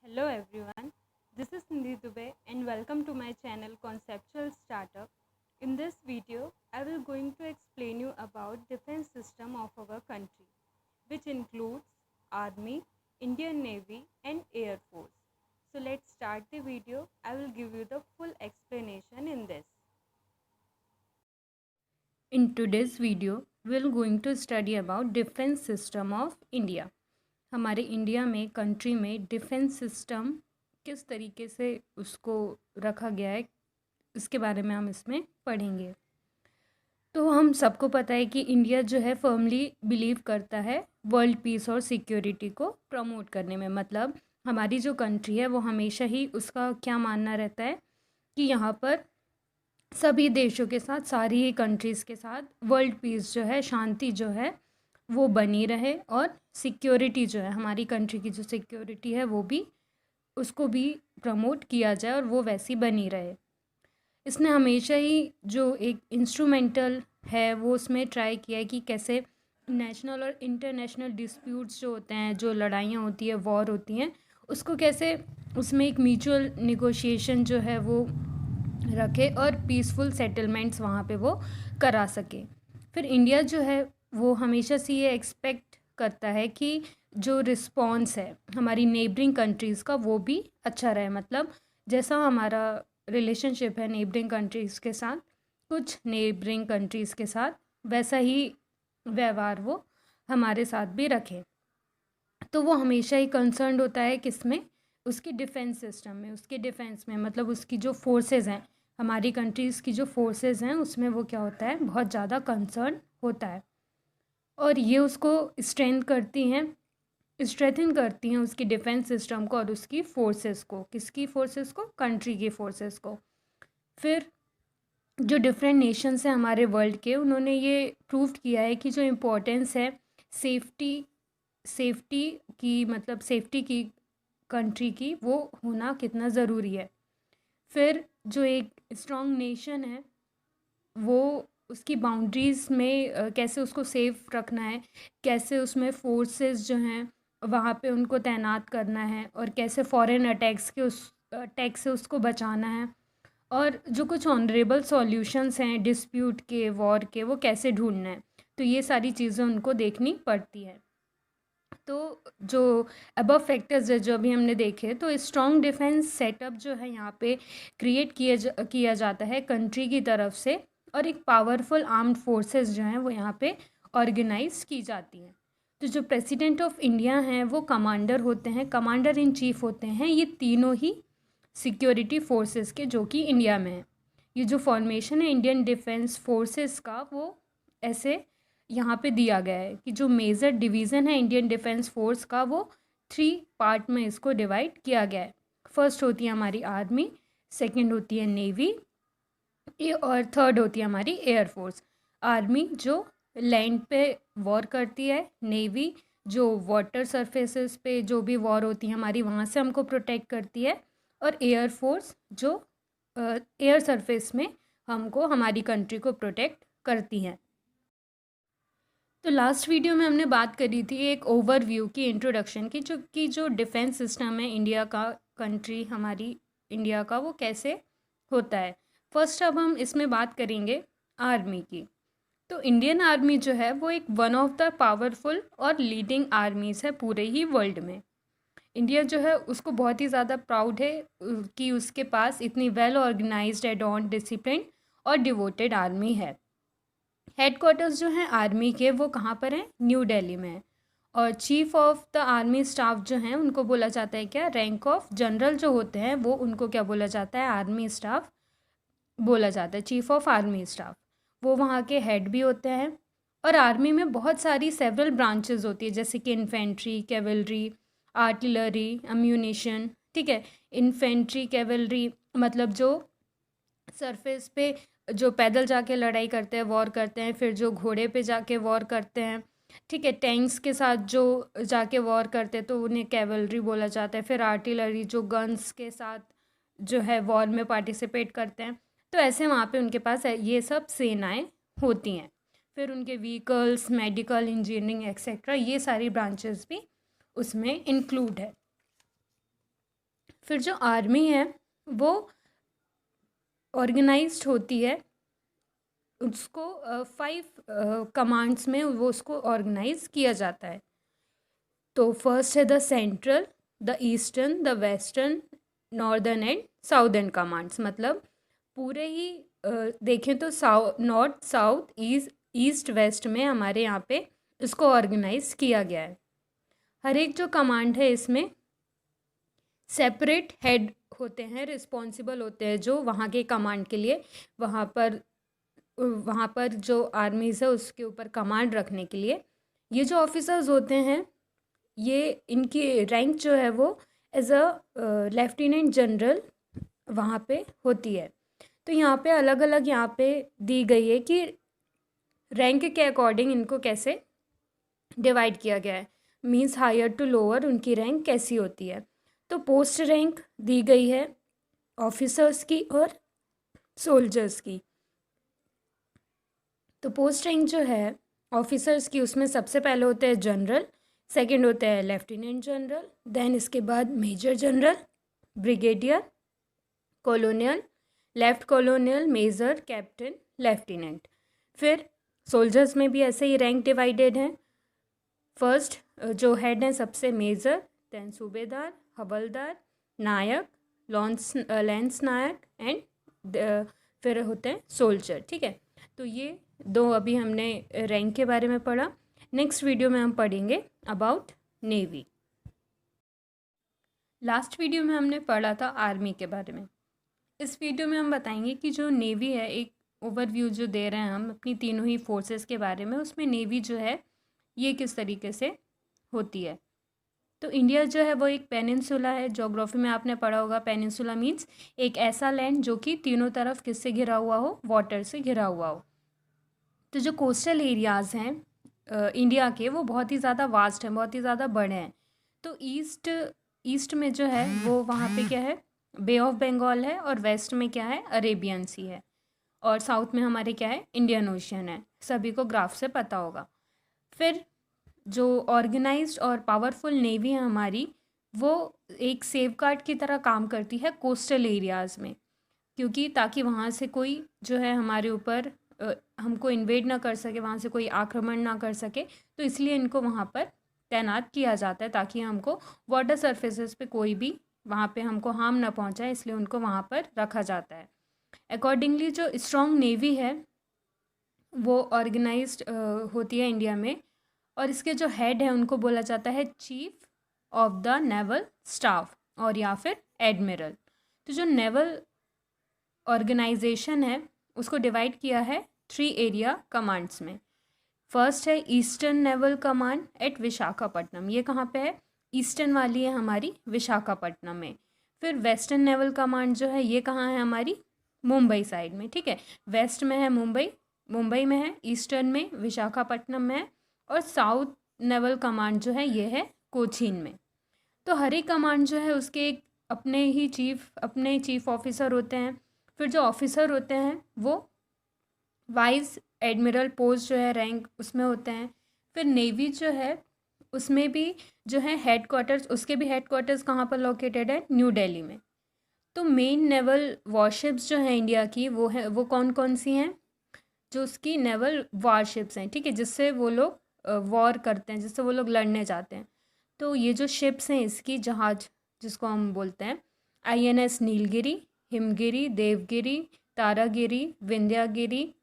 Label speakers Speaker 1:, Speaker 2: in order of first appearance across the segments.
Speaker 1: Hello everyone, this is Nidhi Dubey and welcome to my channel Conceptual Startup. In this video, I will going to explain you about defense system of our country, which includes Army, Indian Navy and Air Force. So let's start the video. I will give you the full explanation in this. In today's video, we are going to study about defense system of India. हमारे India में country में defence system किस तरीके से उसको रखा गया है, इसके बारे में हम इसमें पढ़ेंगे। तो हम सबको पता है कि इंडिया जो है फर्मली बिलीव करता है वर्ल्ड पीस और सिक्योरिटी को प्रमोट करने में। मतलब हमारी जो कंट्री है वो हमेशा ही उसका क्या मानना रहता है कि यहाँ पर सभी देशों के साथ, सारी ही कंट्रीज़ के साथ वर्ल्ड पीस जो है, शांति जो है वो बनी रहे और सिक्योरिटी जो है, हमारी कंट्री की जो सिक्योरिटी है वो भी, उसको भी प्रमोट किया जाए और वो वैसी बनी रहे। इसने हमेशा ही जो एक इंस्ट्रूमेंटल है वो उसमें ट्राई किया है कि कैसे नेशनल और इंटरनेशनल डिस्प्यूट्स जो होते हैं, जो लड़ाइयाँ होती है, वॉर होती हैं, उसको कैसे उसमें एक म्यूचुअल निगोशिएशन जो है वो रखे और पीसफुल सेटलमेंट्स वहाँ पे वो करा सके। फिर इंडिया जो है वो हमेशा से ये एक्सपेक्ट करता है कि जो रिस्पॉन्स है हमारी नेबरिंग कंट्रीज़ का वो भी अच्छा रहे। मतलब जैसा हमारा रिलेशनशिप है नेबरिंग कंट्रीज़ के साथ, कुछ नेबरिंग कंट्रीज़ के साथ, वैसा ही व्यवहार वो हमारे साथ भी रखें। तो वो हमेशा ही कंसर्न्ड होता है किसमें, उसकी डिफेंस सिस्टम में, उसके डिफेंस में। मतलब उसकी जो फोर्सेस हैं, हमारी कंट्रीज़ की जो फोर्सेस हैं, उसमें वो क्या होता है, बहुत ज़्यादा कंसर्न होता है। और ये उसको स्ट्रेंथन करती हैं उसकी डिफेंस सिस्टम को और उसकी फोर्सेस को। किसकी फोर्सेस को? कंट्री की फोर्सेस को। फिर जो डिफरेंट नेशंस हैं हमारे वर्ल्ड के, उन्होंने ये प्रूव किया है कि जो इम्पोर्टेंस है सेफ्टी की, मतलब सेफ्टी की कंट्री की, वो होना कितना ज़रूरी है। फिर जो एक स्ट्रॉन्ग नेशन है वो उसकी बाउंड्रीज़ में कैसे उसको सेफ रखना है, कैसे उसमें फोर्सेस जो हैं वहाँ पे उनको तैनात करना है और कैसे फॉरेन अटैक से उसको बचाना है, और जो कुछ ऑनरेबल सॉल्यूशंस हैं डिस्प्यूट के, वॉर के, वो कैसे ढूंढना है। तो ये सारी चीज़ें उनको देखनी पड़ती है। तो जो अबव फैक्टर्स है जो अभी हमने देखे, तो स्ट्रॉन्ग डिफेंस सेटअप जो है यहाँ पे क्रिएट किया जाता है कंट्री की तरफ से, और एक पावरफुल आर्म्ड फोर्सेस जो हैं वो यहाँ पे ऑर्गेनाइज की जाती हैं। तो जो प्रेसिडेंट ऑफ इंडिया हैं वो कमांडर होते हैं, कमांडर इन चीफ होते हैं, ये तीनों ही सिक्योरिटी फोर्सेस के जो कि इंडिया में है। ये जो फॉर्मेशन है इंडियन डिफेंस फोर्सेस का, वो ऐसे यहाँ पे दिया गया है कि जो मेजर डिवीज़न है इंडियन डिफेंस फोर्स का, वो 3 पार्ट में इसको डिवाइड किया गया है। फर्स्ट होती है हमारी आर्मी, सेकंड होती है नेवी, और थर्ड होती है हमारी एयर फोर्स। आर्मी जो लैंड पे वॉर करती है, नेवी जो वाटर सरफेसेस पे जो भी वॉर होती है हमारी, वहाँ से हमको प्रोटेक्ट करती है, और एयर फोर्स जो एयर सरफेस में हमको, हमारी कंट्री को प्रोटेक्ट करती हैं। तो लास्ट वीडियो में हमने बात करी थी एक ओवरव्यू की, इंट्रोडक्शन की, जो डिफेंस सिस्टम है इंडिया का, कंट्री हमारी इंडिया का, वो कैसे होता है। फर्स्ट अब हम इसमें बात करेंगे आर्मी की। तो इंडियन आर्मी जो है वो एक वन ऑफ द पावरफुल और लीडिंग आर्मीज़ है पूरे ही वर्ल्ड में। इंडिया जो है उसको बहुत ही ज़्यादा प्राउड है कि उसके पास इतनी वेल ऑर्गेनाइज्ड, एडॉन, डिसिप्लिन और डिवोटेड आर्मी है। हेडक्वार्टर्स जो हैं आर्मी के वो कहाँ पर हैं? न्यू दिल्ली में है। और chief of the army staff जो हैं उनको बोला जाता है क्या? रैंक ऑफ जनरल जो होते हैं वो, उनको क्या बोला जाता है? आर्मी स्टाफ बोला जाता है, चीफ ऑफ आर्मी स्टाफ। वो वहाँ के हेड भी होते हैं। और आर्मी में बहुत सारी सेवरल ब्रांचेस होती है, जैसे कि इन्फेंट्री, कैवलरी, आर्टिलरी, अम्यूनिशन। ठीक है, इन्फेंट्री, कैवलरी मतलब जो सरफेस पे जो पैदल जाके लड़ाई करते हैं, वॉर करते हैं, फिर जो घोड़े पे जाके वॉर करते हैं, ठीक है, टैंक्स के साथ जो जाके वॉर करते हैं तो उन्हें कैवलरी बोला जाता है। फिर आर्टिलरी जो गन्स के साथ जो है वॉर में पार्टिसिपेट करते हैं। तो ऐसे वहाँ पे उनके पास ये सब सेनाएं होती हैं। फिर उनके व्हीकल्स, मेडिकल, इंजीनियरिंग एक्सेट्रा, ये सारी ब्रांचेस भी उसमें इंक्लूड है। फिर जो आर्मी है वो ऑर्गेनाइज्ड होती है, उसको 5 कमांड्स में वो उसको ऑर्गेनाइज किया जाता है। तो फर्स्ट है the central, the eastern, the western, northern and southern commands. मतलब पूरे ही देखें तो नॉर्थ साउथ ईस्ट वेस्ट में हमारे यहाँ पे इसको ऑर्गेनाइज किया गया है। हर एक जो कमांड है इसमें सेपरेट हेड होते हैं, रिस्पॉन्सिबल होते हैं जो वहाँ के कमांड के लिए, वहाँ पर जो आर्मीज़ है उसके ऊपर कमांड रखने के लिए। ये जो ऑफिसर्स होते हैं, ये इनकी रैंक जो है वो एज अ लेफ्टिनेंट जनरल वहाँ पे होती है। तो यहाँ पे अलग अलग यहाँ पे दी गई है कि रैंक के अकॉर्डिंग इनको कैसे डिवाइड किया गया है, मीन्स हायर टू लोअर उनकी रैंक कैसी होती है। तो पोस्ट रैंक दी गई है ऑफिसर्स की और सोल्जर्स की। तो पोस्ट रैंक जो है ऑफिसर्स की, उसमें सबसे पहले होते हैं जनरल, सेकंड होते हैं लेफ्टिनेंट जनरल, देन इसके बाद major general, brigadier, colonial, left colonial, major, captain, lieutenant. फिर सोल्जर्स में भी ऐसे ही रैंक डिवाइडेड हैं। फर्स्ट जो हेड हैं सबसे मेजर, देन सूबेदार, हवलदार, नायक, लैंस नायक एंड फिर होते हैं सोल्जर। ठीक है, तो ये दो अभी हमने रैंक के बारे में पढ़ा। नेक्स्ट वीडियो में हम पढ़ेंगे अबाउट नेवी। लास्ट वीडियो में हमने पढ़ा था आर्मी के बारे में। इस वीडियो में हम बताएंगे कि जो नेवी है, एक ओवरव्यू जो दे रहे हैं हम अपनी तीनों ही फोर्सेस के बारे में, उसमें नेवी जो है ये किस तरीके से होती है। तो इंडिया जो है वो एक पेनिनसुला है। ज्योग्राफी में आपने पढ़ा होगा, पेनिनसुला मीन्स एक ऐसा लैंड जो कि तीनों तरफ किससे घिरा हुआ हो, वाटर से घिरा हुआ हो। तो जो कोस्टल एरियाज़ हैं इंडिया के, वो बहुत ही ज़्यादा वास्ट हैं, बहुत ही ज़्यादा बड़े हैं। तो ईस्ट में जो है वो वहाँ पे क्या है, बे ऑफ बंगाल है, और वेस्ट में क्या है, अरेबियन सी है, और साउथ में हमारे क्या है, इंडियन ओशियन है। सभी को ग्राफ से पता होगा। फिर जो ऑर्गेनाइज्ड और पावरफुल नेवी है हमारी, वो एक सेफगार्ड की तरह काम करती है कोस्टल एरियाज़ में, क्योंकि ताकि वहाँ से कोई जो है हमारे ऊपर हमको इन्वेड ना कर सके, वहाँ से कोई आक्रमण ना कर सके। तो इसलिए इनको वहाँ पर तैनात किया जाता है ताकि हमको वाटर सरफेसेस पे कोई भी वहाँ पे हमको हार्म ना पहुँचाए, इसलिए उनको वहाँ पर रखा जाता है। अकॉर्डिंगली जो स्ट्रॉन्ग नेवी है वो ऑर्गेनाइज्ड होती है इंडिया में, और इसके जो हेड है उनको बोला जाता है chief of the naval staff और या फिर एडमिरल। तो जो नेवल ऑर्गेनाइजेशन है उसको डिवाइड किया है 3 एरिया कमांड्स में। फर्स्ट है eastern naval command eight Visakhapatnam, ये कहाँ पे है, ईस्टर्न वाली है हमारी विशाखापट्टनम में। फिर वेस्टर्न नेवल कमांड जो है ये कहाँ है, हमारी मुंबई साइड में। ठीक है, वेस्ट में है मुंबई में है, ईस्टर्न में विशाखापट्टनम में है, और साउथ नेवल कमांड जो है ये है कोचीन में। तो हर एक कमांड जो है उसके एक अपने चीफ ऑफिसर होते हैं। फिर जो ऑफिसर होते हैं वो वाइस एडमिरल पोस्ट जो है रैंक उसमें होते हैं। फिर नेवी जो है उसमें भी जो है हेडक्वार्टर्स, उसके भी हेडक्वार्टर्स कहाँ पर लोकेटेड है, न्यू दिल्ली में। तो मेन नेवल वॉरशिप्स जो है इंडिया की वो कौन कौन सी हैं, जो उसकी नेवल वारशिप्स हैं, ठीक है, जिससे वो लोग वॉर करते हैं, जिससे वो लोग लड़ने जाते हैं। तो ये जो शिप्स हैं इसकी जहाज जिसको हम बोलते हैं, INS नीलगिरी, हिमगिरी, देवगिरी, तारागिरी, विंध्यागिरी,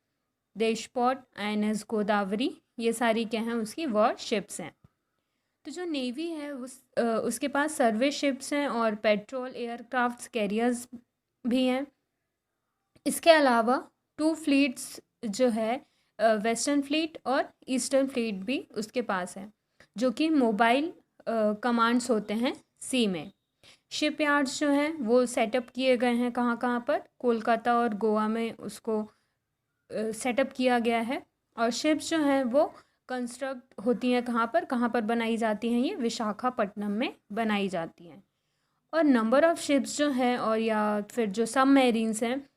Speaker 1: देशपोट, INS गोदावरी, ये सारी क्या हैं, उसकी वॉर शिप्स हैं। तो जो नेवी है उसके पास सर्विस शिप्स हैं और पेट्रोल एयरक्राफ्ट कैरियर्स भी हैं। इसके अलावा 2 फ्लीट्स जो है, वेस्टर्न फ्लीट और ईस्टर्न फ्लीट भी उसके पास है, जो कि मोबाइल कमांड्स होते हैं सी में। शिप यार्ड्स जो हैं वो सेटअप किए गए हैं कहाँ कहाँ पर, कोलकाता और गोवा में उसको सेटअप किया गया है। और शिप्स जो हैं वो कंस्ट्रक्ट होती हैं कहाँ पर बनाई जाती हैं, ये विशाखापट्टनम में बनाई जाती हैं। और नंबर ऑफ़ शिप्स जो हैं और या फिर जो सब मेरीन्स हैं,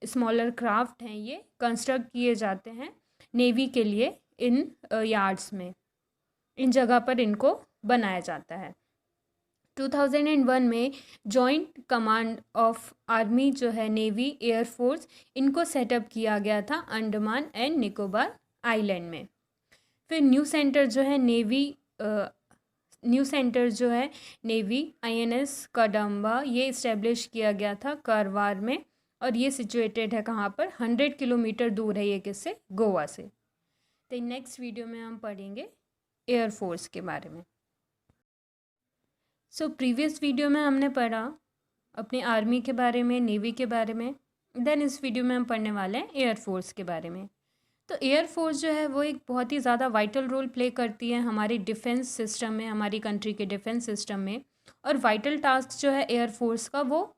Speaker 1: स्मॉलर क्राफ्ट हैं, ये कंस्ट्रक्ट किए जाते हैं नेवी के लिए इन यार्ड्स में, इन जगह पर इनको बनाया जाता है। 2001 में जॉइंट कमांड ऑफ आर्मी जो है, नेवी, एयरफोर्स, इनको सेटअप किया गया था अंडमान एंड निकोबार आइलैंड में। फिर न्यू सेंटर जो है नेवी INS कदम्बा, ये इस्टेब्लिश किया गया था कारवार में, और ये सिचुएटेड है कहाँ पर, 100 किलोमीटर दूर है ये किससे, गोवा से। तो नेक्स्ट वीडियो में हम पढ़ेंगे एयरफोर्स के बारे में। सो प्रीवियस वीडियो में हमने पढ़ा अपने आर्मी के बारे में, नेवी के बारे में। देन इस वीडियो में हम पढ़ने वाले हैं एयरफोर्स के बारे में। तो एयरफोर्स जो है वो एक बहुत ही ज़्यादा वाइटल रोल प्ले करती है हमारी डिफेंस सिस्टम में, हमारी कंट्री के डिफेंस सिस्टम में। और वाइटल टास्क जो है एयरफोर्स का, वो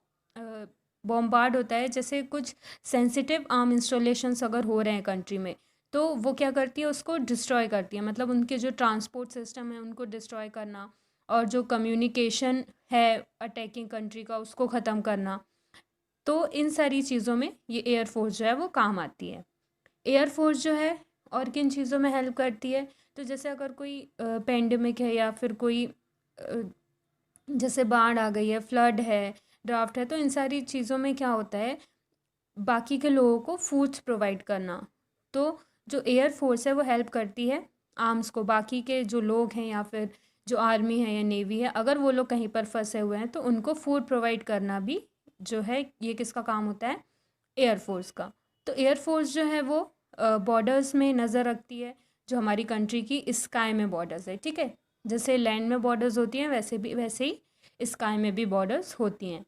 Speaker 1: बॉम्बार्ड होता है, जैसे कुछ सेंसिटिव आर्म इंस्टॉलेशंस अगर हो रहे हैं कंट्री में, तो वो क्या करती है, उसको डिस्ट्रॉय करती है। मतलब उनके जो ट्रांसपोर्ट सिस्टम है उनको डिस्ट्रॉय करना, और जो कम्युनिकेशन है अटैकिंग कंट्री का उसको ख़त्म करना। तो इन सारी चीज़ों में ये एयरफोर्स जो है वो काम आती है। एयरफोर्स जो है और किन चीज़ों में हेल्प करती है, तो जैसे अगर कोई पेंडेमिक है, या फिर कोई जैसे बाढ़ आ गई है, फ्लड है, ड्राफ्ट है, तो इन सारी चीज़ों में क्या होता है, बाकी के लोगों को फूड्स प्रोवाइड करना। तो जो एयरफोर्स है वो हेल्प करती है आर्म्स को, बाकी के जो लोग हैं या फिर जो आर्मी है या नेवी है, अगर वो लोग कहीं पर फंसे हुए हैं तो उनको फूड प्रोवाइड करना भी जो है, ये किसका काम होता है, एयरफोर्स का। तो एयरफोर्स जो है वो बॉर्डर्स में नज़र रखती है, जो हमारी कंट्री की स्काई में बॉर्डर्स है, ठीक है। जैसे लैंड में बॉर्डर्स होती हैं वैसे ही स्काई में भी बॉर्डर्स होती हैं।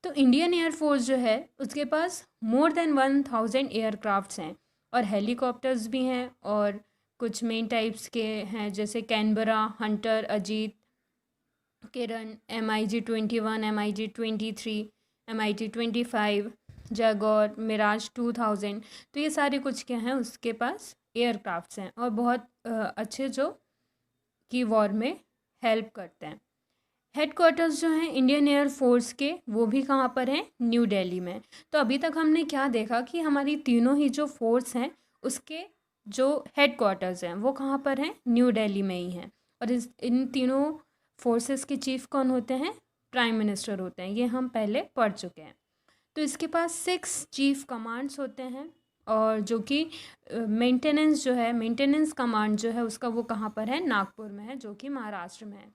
Speaker 1: तो इंडियन एयरफोर्स जो है उसके पास मोर देन 1000 एयरक्राफ्ट्स हैं, और हेलीकॉप्टर्स भी हैं, और कुछ मेन टाइप्स के हैं, जैसे कैनबरा, हंटर, अजीत, किरण, MiG-21, MiG-23, MiG-25, जैगौर, मिराज 2000। तो ये सारे कुछ क्या हैं, उसके पास एयरक्राफ्ट्स हैं, और बहुत अच्छे जो कि वॉर में हेल्प करते हैं। हेडक्वार्टर्स जो हैं इंडियन एयर फोर्स के, वो भी कहाँ पर हैं, न्यू दिल्ली में। तो अभी तक हमने क्या देखा कि हमारी तीनों ही जो फोर्स हैं उसके जो हेडक्वार्टर्स हैं वो कहाँ पर हैं, न्यू दिल्ली में ही हैं। और इन तीनों फोर्सेस के चीफ कौन होते हैं, प्राइम मिनिस्टर होते हैं, ये हम पहले पढ़ चुके हैं। तो इसके पास 6 चीफ कमांड्स होते हैं, और जो कि मेंटेनेंस जो है, मेंटेनेंस कमांड जो है उसका, वो कहाँ पर है, नागपुर में है, जो कि महाराष्ट्र में है।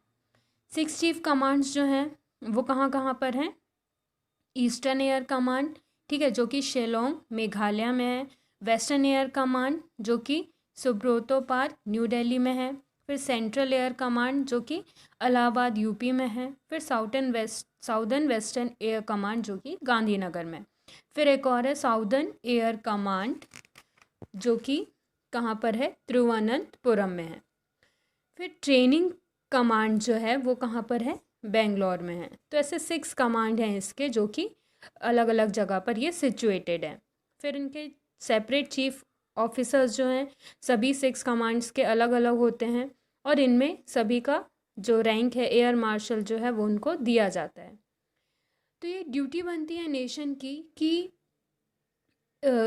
Speaker 1: 6 चीफ कमांड्स जो हैं वो कहाँ कहाँ पर हैं, ईस्टर्न एयर कमांड, ठीक है, जो कि शिलोंग मेघालय में है। वेस्टर्न एयर कमांड जो कि सुब्रोतो पार्क न्यू दिल्ली में है। फिर सेंट्रल एयर कमांड जो कि इलाहाबाद यूपी में है। फिर साउदर्न वेस्टर्न एयर कमांड जो कि गांधीनगर में। फिर एक और है साउदर्न एयर कमांड जो कि कहाँ पर है, तिरुवनंतपुरम में है। फिर ट्रेनिंग कमांड जो है वो कहाँ पर है, बेंगलोर में है। तो ऐसे 6 कमांड हैं इसके, जो कि अलग अलग जगह पर ये सिचुएटेड है। फिर इनके सेपरेट चीफ ऑफिसर्स जो हैं, सभी 6 कमांड्स के अलग अलग होते हैं, और इनमें सभी का जो रैंक है एयर मार्शल जो है वो उनको दिया जाता है। तो ये ड्यूटी बनती है नेशन की कि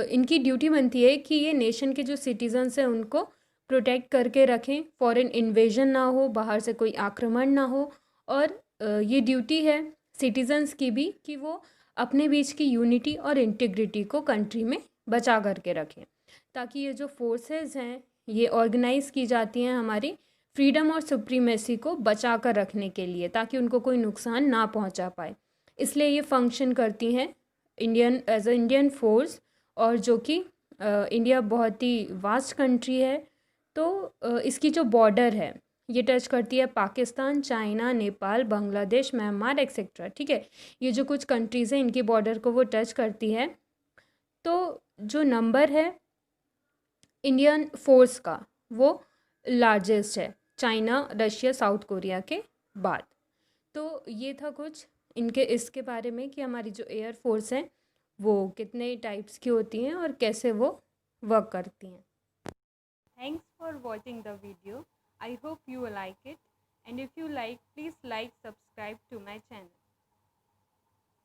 Speaker 1: इनकी ड्यूटी बनती है कि ये नेशन के जो सिटीजन्स हैं उनको प्रोटेक्ट करके रखें, फॉरेन इन्वेजन ना हो, बाहर से कोई आक्रमण ना हो। और ये ड्यूटी है सिटीजन्स की भी कि वो अपने बीच की यूनिटी और इंटीग्रिटी को कंट्री में बचा करके रखें, ताकि ये जो फोर्सेस हैं ये ऑर्गेनाइज की जाती हैं हमारी फ्रीडम और सुप्रीमेसी को बचा कर रखने के लिए, ताकि उनको कोई नुकसान ना पहुंचा पाए। इसलिए ये फंक्शन करती हैं एज अ इंडियन फोर्स। और जो कि इंडिया बहुत ही वास्ट कंट्री है, तो इसकी जो बॉर्डर है ये टच करती है Pakistan, China, Nepal, Bangladesh, Myanmar etcetera, ठीक है। ये जो कुछ कंट्रीज़ हैं इनकी बॉर्डर को वो टच करती है। तो जो नंबर है इंडियन फोर्स का वो लार्जेस्ट है, चाइना, रशिया, साउथ कोरिया के बाद। तो ये था कुछ इनके इसके बारे में कि हमारी जो एयर फोर्स है वो कितने टाइप्स की होती हैं और कैसे वो वर्क करती हैं। Thanks for watching the video. I hope you like it, and if you like, please like, subscribe to my channel.